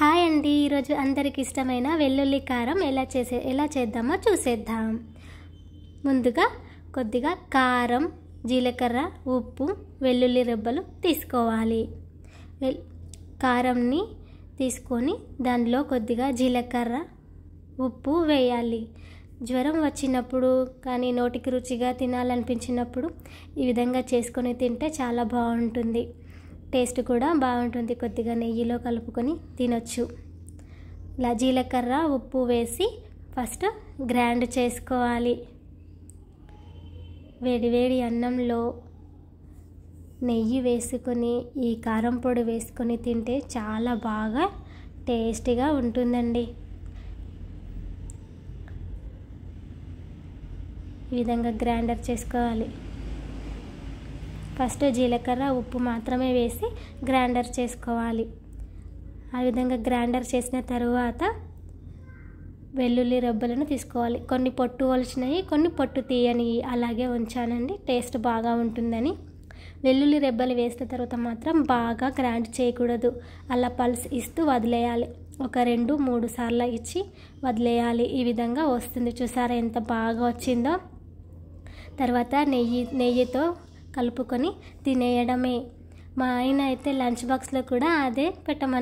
Hi అండి, ఈరోజు అందరికి ఇష్టమైన వెల్లుల్లి కారం ఎలా చేద్దామో చూసేద్దాం. ముందుగా కొద్దిగా కారం, జీలకర్ర, ఉప్పు, వెల్లుల్లి రెబ్బలు తీసుకోవాలి. కారంని తీసుకొని దానిలో కొద్దిగా జీలకర్ర, ఉప్పు వేయాలి. జ్వరం వచ్చినప్పుడు కానీ నోటికి రుచిగా తినాలనిపించినప్పుడు ఈ విధంగా చేసుకొని తింటే చాలా బాగుంటుంది. టేస్ట్ కూడా బాగుంటుంది. కొద్దిగా నెయ్యిలో కలుపుకొని తినొచ్చు. ఇలా జీలకర్ర, ఉప్పు వేసి ఫస్ట్ గ్రైండ్ చేసుకోవాలి. వేడివేడి అన్నంలో నెయ్యి వేసుకొని ఈ కారం పొడి వేసుకొని తింటే చాలా బాగా టేస్టీగా ఉంటుందండి. ఈ విధంగా గ్రైండర్ చేసుకోవాలి. ఫస్ట్ జీలకర్ర, ఉప్పు మాత్రమే వేసి గ్రైండర్ చేసుకోవాలి. ఆ విధంగా గ్రైండర్ చేసిన తర్వాత వెల్లుల్లి రెబ్బలను తీసుకోవాలి. కొన్ని పొట్టు ఒలిచినవి, కొన్ని పొట్టు తీయనివి అలాగే ఉంచానండి, టేస్ట్ బాగా ఉంటుందని. వెల్లుల్లి రెబ్బలు వేసిన తర్వాత మాత్రం బాగా గ్రైండ్ చేయకూడదు, అలా పల్స్ ఇస్తూ వదిలేయాలి. ఒక 2-3 సార్లు ఇచ్చి వదిలేయాలి. ఈ విధంగా వస్తుంది. చూసారా ఎంత బాగా వచ్చిందో. తర్వాత నెయ్యితో కలుపుకొని తినేయడమే. మా ఆయన అయితే లంచ్ బాక్స్లో కూడా అదే పెట్టమని